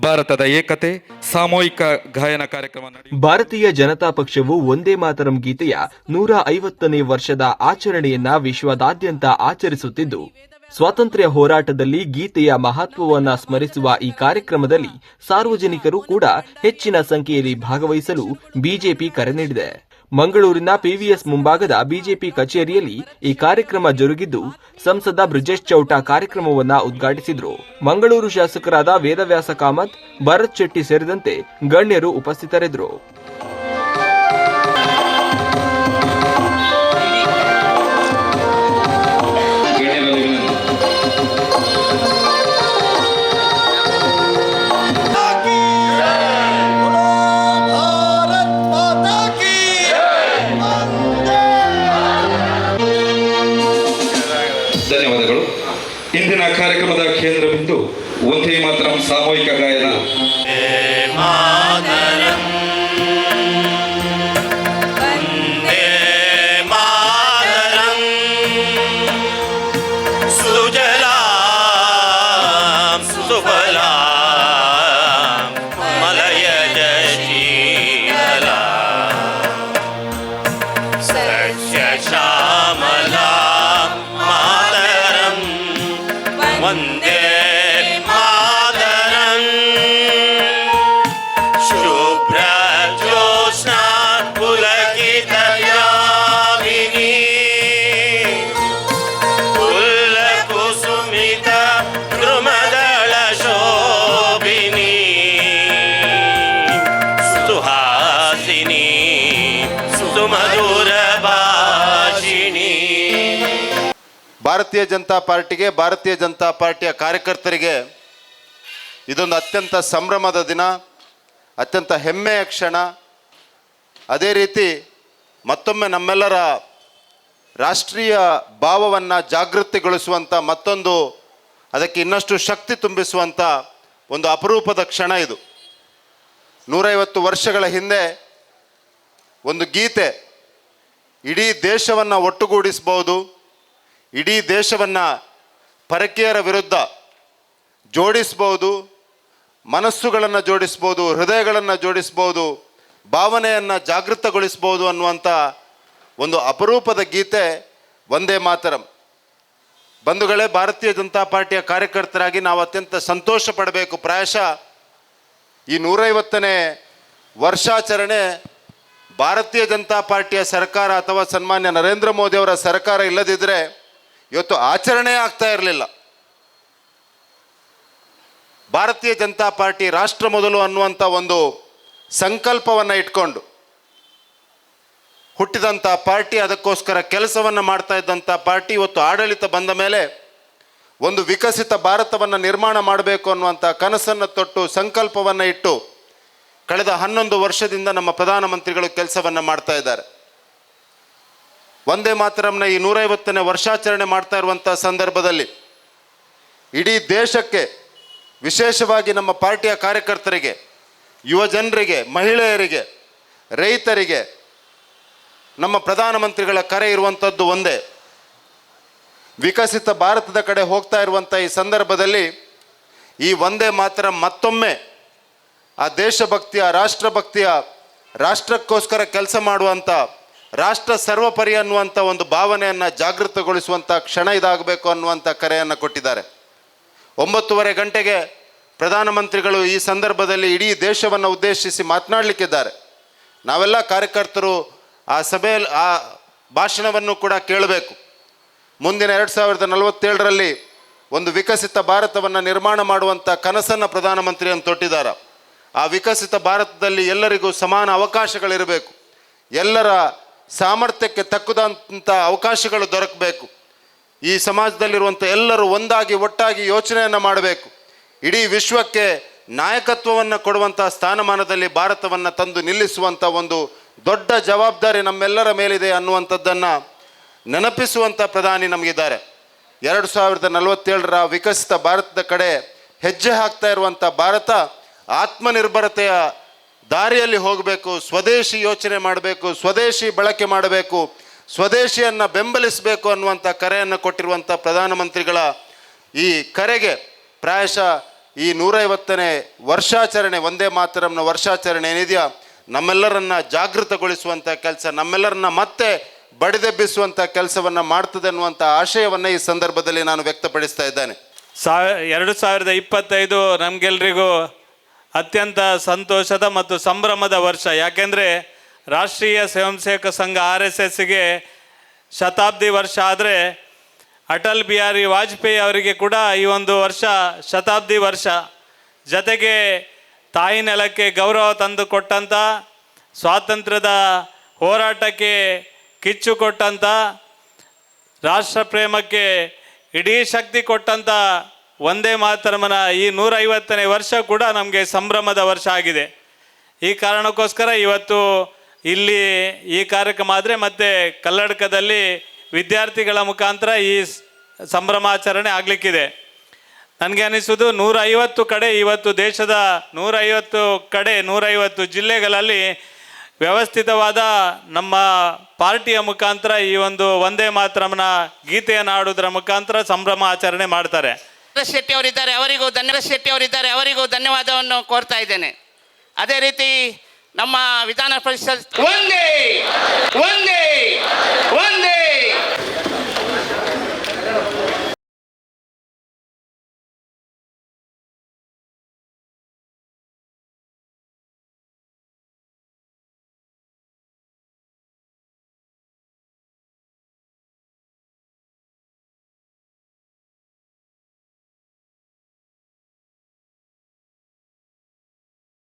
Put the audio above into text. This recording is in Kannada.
ಭಾರತದ ಏಕತೆ ಸಾಮೂಹಿಕ ಗಾಯನ ಕಾರ್ಯಕ್ರಮ ಭಾರತೀಯ ಜನತಾ ಪಕ್ಷವು ಒಂದೇ ಮಾತರಂ ಗೀತೆಯ 150ನೇ ವರ್ಷದ ಆಚರಣೆಯನ್ನ ವಿಶ್ವದಾದ್ಯಂತ ಆಚರಿಸುತ್ತಿದ್ದು, ಸ್ವಾತಂತ್ರ್ಯ ಹೋರಾಟದಲ್ಲಿ ಗೀತೆಯ ಮಹತ್ವವನ್ನ ಸ್ಮರಿಸುವ ಈ ಕಾರ್ಯಕ್ರಮದಲ್ಲಿ ಸಾರ್ವಜನಿಕರು ಕೂಡ ಹೆಚ್ಚಿನ ಸಂಖ್ಯೆಯಲ್ಲಿ ಭಾಗವಹಿಸಲು ಬಿಜೆಪಿ ಕರೆ ನೀಡಿದೆ. ಮಂಗಳೂರಿನ ಪಿವಿಎಸ್ ಮುಂಭಾಗದ ಬಿಜೆಪಿ ಕಚೇರಿಯಲ್ಲಿ ಈ ಕಾರ್ಯಕ್ರಮ ಜರುಗಿದ್ದು, ಸಂಸದ ಬ್ರಿಜೇಶ್ ಚೌಟ ಕಾರ್ಯಕ್ರಮವನ್ನ ಉದ್ಘಾಟಿಸಿದರು. ಮಂಗಳೂರು ಶಾಸಕರಾದ ವೇದವ್ಯಾಸ ಕಾಮತ್, ಭರತ್ ಶೆಟ್ಟಿ ಸೇರಿದಂತೆ ಗಣ್ಯರು ಉಪಸ್ಥಿತರಿದ್ದರು. ಧನ್ಯವಾದಗಳು. ಇಂದಿನ ಕಾರ್ಯಕ್ರಮದ ಕೇಂದ್ರ ಬಿಂದು ಒಂದೇ ಮಾತರಂ ಸಾಮೂಹಿಕ ಗಾಯನ. ವಂದೇ ಮಾತರಂ. ಶುಭ್ರ ಜ್ಯೋತ್ಸ್ನಾ ಪುಲಕಿತ ಯಾಮಿನೀ, ಫುಲ್ಲ ಕುಸುಮಿತ ದ್ರುಮದಳ ಶೋಭಿನೀ, ಸುಹಾಸಿನಿ ಸುಮಧುರ ಭಾಷಿಣಿ. ಭಾರತೀಯ ಜನತಾ ಪಾರ್ಟಿಗೆ, ಭಾರತೀಯ ಜನತಾ ಪಾರ್ಟಿಯ ಕಾರ್ಯಕರ್ತರಿಗೆ ಇದೊಂದು ಅತ್ಯಂತ ಸಂಭ್ರಮದ ದಿನ, ಅತ್ಯಂತ ಹೆಮ್ಮೆಯ ಕ್ಷಣ. ಅದೇ ರೀತಿ ಮತ್ತೊಮ್ಮೆ ನಮ್ಮೆಲ್ಲರ ರಾಷ್ಟ್ರೀಯ ಭಾವವನ್ನು ಜಾಗೃತಿಗೊಳಿಸುವಂಥ ಮತ್ತೊಂದು, ಅದಕ್ಕೆ ಇನ್ನಷ್ಟು ಶಕ್ತಿ ತುಂಬಿಸುವಂಥ ಒಂದು ಅಪರೂಪದ ಕ್ಷಣ ಇದು. 150 ವರ್ಷಗಳ ಹಿಂದೆ ಒಂದು ಗೀತೆ ಇಡೀ ದೇಶವನ್ನು ಒಟ್ಟುಗೂಡಿಸ್ಬೋದು, ಇಡೀ ದೇಶವನ್ನು ಪರಕೀಯರ ವಿರುದ್ಧ ಜೋಡಿಸ್ಬೋದು, ಮನಸ್ಸುಗಳನ್ನು ಜೋಡಿಸ್ಬೋದು, ಹೃದಯಗಳನ್ನು ಜೋಡಿಸ್ಬೋದು, ಭಾವನೆಯನ್ನು ಜಾಗೃತಗೊಳಿಸ್ಬೋದು ಅನ್ನುವಂಥ ಒಂದು ಅಪರೂಪದ ಗೀತೆ ವಂದೇ ಮಾತರಂ. ಬಂಧುಗಳೇ, ಭಾರತೀಯ ಜನತಾ ಪಾರ್ಟಿಯ ಕಾರ್ಯಕರ್ತರಾಗಿ ನಾವು ಅತ್ಯಂತ ಸಂತೋಷ ಪಡಬೇಕು. ಪ್ರಾಯಶಃ ಈ 150ನೇ ವರ್ಷಾಚರಣೆ ಭಾರತೀಯ ಜನತಾ ಪಾರ್ಟಿಯ ಸರ್ಕಾರ ಅಥವಾ ಸನ್ಮಾನ್ಯ ನರೇಂದ್ರ ಮೋದಿ ಅವರ ಸರ್ಕಾರ ಇಲ್ಲದಿದ್ದರೆ ಇವತ್ತು ಆಚರಣೆ ಆಗ್ತಾ ಇರಲಿಲ್ಲ. ಭಾರತೀಯ ಜನತಾ ಪಾರ್ಟಿ ರಾಷ್ಟ್ರ ಮೊದಲು ಅನ್ನುವಂಥ ಒಂದು ಸಂಕಲ್ಪವನ್ನು ಇಟ್ಕೊಂಡು ಹುಟ್ಟಿದಂಥ ಪಾರ್ಟಿ, ಅದಕ್ಕೋಸ್ಕರ ಕೆಲಸವನ್ನು ಮಾಡ್ತಾ ಇದ್ದಂಥ ಪಾರ್ಟಿ, ಇವತ್ತು ಆಡಳಿತ ಬಂದ ಮೇಲೆ ಒಂದು ವಿಕಸಿತ ಭಾರತವನ್ನು ನಿರ್ಮಾಣ ಮಾಡಬೇಕು ಅನ್ನುವಂಥ ಕನಸನ್ನು ತೊಟ್ಟು ಸಂಕಲ್ಪವನ್ನು ಇಟ್ಟು ಕಳೆದ 11 ವರ್ಷದಿಂದ ನಮ್ಮ ಪ್ರಧಾನಮಂತ್ರಿಗಳು ಕೆಲಸವನ್ನು ಮಾಡ್ತಾ ಇದ್ದಾರೆ. ವಂದೇ ಮಾತರಂನ ಈ 150ನೇ ವರ್ಷಾಚರಣೆ ಮಾಡ್ತಾ ಇರುವಂಥ ಸಂದರ್ಭದಲ್ಲಿ ಇಡೀ ದೇಶಕ್ಕೆ, ವಿಶೇಷವಾಗಿ ನಮ್ಮ ಪಾರ್ಟಿಯ ಕಾರ್ಯಕರ್ತರಿಗೆ, ಯುವ ಜನರಿಗೆ, ಮಹಿಳೆಯರಿಗೆ, ರೈತರಿಗೆ ನಮ್ಮ ಪ್ರಧಾನಮಂತ್ರಿಗಳ ಕರೆ ಇರುವಂಥದ್ದು ಒಂದೇ. ವಿಕಸಿತ ಭಾರತದ ಕಡೆ ಹೋಗ್ತಾ ಇರುವಂಥ ಈ ಸಂದರ್ಭದಲ್ಲಿ ಈ ವಂದೇ ಮಾತರಂ ಮತ್ತೊಮ್ಮೆ ಆ ದೇಶಭಕ್ತಿಯ, ರಾಷ್ಟ್ರಭಕ್ತಿಯ, ರಾಷ್ಟ್ರಕ್ಕೋಸ್ಕರ ಕೆಲಸ ಮಾಡುವಂಥ, ರಾಷ್ಟ್ರ ಸರ್ವೋಪರಿ ಅನ್ನುವಂಥ ಒಂದು ಭಾವನೆಯನ್ನು ಜಾಗೃತಗೊಳಿಸುವಂಥ ಕ್ಷಣ ಇದಾಗಬೇಕು ಅನ್ನುವಂಥ ಕರೆಯನ್ನು ಕೊಟ್ಟಿದ್ದಾರೆ. 9:30 ಗಂಟೆಗೆ ಪ್ರಧಾನಮಂತ್ರಿಗಳು ಈ ಸಂದರ್ಭದಲ್ಲಿ ಇಡೀ ದೇಶವನ್ನು ಉದ್ದೇಶಿಸಿ ಮಾತನಾಡಲಿಕ್ಕಿದ್ದಾರೆ. ನಾವೆಲ್ಲ ಕಾರ್ಯಕರ್ತರು ಆ ಸಭೆಯಲ್ಲಿ ಆ ಭಾಷಣವನ್ನು ಕೂಡ ಕೇಳಬೇಕು. ಮುಂದಿನ 2047ರಲ್ಲಿ ಒಂದು ವಿಕಸಿತ ಭಾರತವನ್ನು ನಿರ್ಮಾಣ ಮಾಡುವಂಥ ಕನಸನ್ನು ಪ್ರಧಾನಮಂತ್ರಿಯನ್ನು ತೊಟ್ಟಿದ್ದಾರೆ. ಆ ವಿಕಸಿತ ಭಾರತದಲ್ಲಿ ಎಲ್ಲರಿಗೂ ಸಮಾನ ಅವಕಾಶಗಳಿರಬೇಕು, ಎಲ್ಲರ ಸಾಮರ್ಥ್ಯಕ್ಕೆ ತಕ್ಕದಂಥ ಅವಕಾಶಗಳು ದೊರಕಬೇಕು. ಈ ಸಮಾಜದಲ್ಲಿರುವಂಥ ಎಲ್ಲರೂ ಒಂದಾಗಿ ಒಟ್ಟಾಗಿ ಯೋಚನೆಯನ್ನು ಮಾಡಬೇಕು. ಇಡೀ ವಿಶ್ವಕ್ಕೆ ನಾಯಕತ್ವವನ್ನು ಕೊಡುವಂಥ ಸ್ಥಾನಮಾನದಲ್ಲಿ ಭಾರತವನ್ನು ತಂದು ನಿಲ್ಲಿಸುವಂಥ ಒಂದು ದೊಡ್ಡ ಜವಾಬ್ದಾರಿ ನಮ್ಮೆಲ್ಲರ ಮೇಲಿದೆ ಅನ್ನುವಂಥದ್ದನ್ನು ನೆನಪಿಸುವಂಥ ಪ್ರಧಾನಿ ನಮಗಿದ್ದಾರೆ. 2047ರ ವಿಕಸಿತ ಭಾರತದ ಕಡೆ ಹೆಜ್ಜೆ ಹಾಕ್ತಾ ಇರುವಂಥ ಭಾರತ ಆತ್ಮನಿರ್ಭರತೆಯ ದಾರಿಯಲ್ಲಿ ಹೋಗಬೇಕು, ಸ್ವದೇಶಿ ಯೋಚನೆ ಮಾಡಬೇಕು, ಸ್ವದೇಶಿ ಬಳಕೆ ಮಾಡಬೇಕು, ಸ್ವದೇಶಿಯನ್ನು ಬೆಂಬಲಿಸಬೇಕು ಅನ್ನುವಂಥ ಕರೆಯನ್ನು ಕೊಟ್ಟಿರುವಂಥ ಪ್ರಧಾನಮಂತ್ರಿಗಳ ಈ ಕರೆಗೆ ಪ್ರಾಯಶಃ ಈ 150ನೇ ವರ್ಷಾಚರಣೆ ವಂದೇ ಮಾತರಂನ ವರ್ಷಾಚರಣೆ ಏನಿದೆಯಾ ನಮ್ಮೆಲ್ಲರನ್ನ ಜಾಗೃತಗೊಳಿಸುವಂಥ ಕೆಲಸ, ನಮ್ಮೆಲ್ಲರನ್ನ ಮತ್ತೆ ಬಡಿದೆಬ್ಬಿಸುವಂಥ ಕೆಲಸವನ್ನು ಮಾಡ್ತದೆ ಅನ್ನುವಂಥ ಆಶಯವನ್ನು ಈ ಸಂದರ್ಭದಲ್ಲಿ ನಾನು ವ್ಯಕ್ತಪಡಿಸ್ತಾ ಇದ್ದೇನೆ. 2025 ನಮಗೆಲ್ರಿಗೂ ಅತ್ಯಂತ ಸಂತೋಷದ ಮತ್ತು ಸಂಭ್ರಮದ ವರ್ಷ. ಯಾಕೆಂದರೆ ರಾಷ್ಟ್ರೀಯ ಸ್ವಯಂ ಸೇವಕ ಸಂಘ RSSಗೆ ಶತಾಬ್ದಿ ವರ್ಷ ಆದರೆ ಅಟಲ್ ಬಿಹಾರಿ ವಾಜಪೇಯಿ ಅವರಿಗೆ ಕೂಡ ಈ ಒಂದು ವರ್ಷ ಶತಾಬ್ದಿ ವರ್ಷ. ಜೊತೆಗೆ ತಾಯಿ ನೆಲಕ್ಕೆ ಗೌರವ ತಂದು ಕೊಟ್ಟಂಥ, ಸ್ವಾತಂತ್ರ್ಯದ ಹೋರಾಟಕ್ಕೆ ಕಿಚ್ಚು ಕೊಟ್ಟಂಥ, ರಾಷ್ಟ್ರ ಪ್ರೇಮಕ್ಕೆ ಇಡೀ ಶಕ್ತಿ ಕೊಟ್ಟಂಥ ವಂದೇ ಮಾತರಮನ ಈ 150ನೇ ವರ್ಷ ಕೂಡ ನಮಗೆ ಸಂಭ್ರಮದ ವರ್ಷ ಆಗಿದೆ. ಈ ಕಾರಣಕ್ಕೋಸ್ಕರ ಇವತ್ತು ಇಲ್ಲಿ ಈ ಕಾರ್ಯಕ್ರಮ ಆದರೆ ಮತ್ತೆ ಕಲ್ಲಡ್ಕದಲ್ಲಿ ವಿದ್ಯಾರ್ಥಿಗಳ ಮುಖಾಂತರ ಈ ಸಂಭ್ರಮಾಚರಣೆ ಆಗಲಿಕ್ಕಿದೆ. ನನಗೆ ಅನಿಸೋದು 150 ಕಡೆ ಇವತ್ತು ದೇಶದ 150 ಜಿಲ್ಲೆಗಳಲ್ಲಿ ವ್ಯವಸ್ಥಿತವಾದ ನಮ್ಮ ಪಾರ್ಟಿಯ ಮುಖಾಂತರ ಈ ಒಂದು ವಂದೇ ಮಾತರಂನ ಗೀತೆಯನ್ನು ಹಾಡೋದ್ರ ಮುಖಾಂತರ ಸಂಭ್ರಮ ಆಚರಣೆ ಮಾಡ್ತಾರೆ. ಶೆಟ್ಟಿ ಅವರಿದ್ದಾರೆ, ಅವರಿಗೂ ಧನ್ಯವಾದವನ್ನು ಕೋರ್ತಾ ಇದ್ದೇನೆ. ಅದೇ ರೀತಿ ನಮ್ಮ ವಿಧಾನ ಪರಿಷತ್ ಒಂದೇ ಒಂದೇ ಒಂದೇ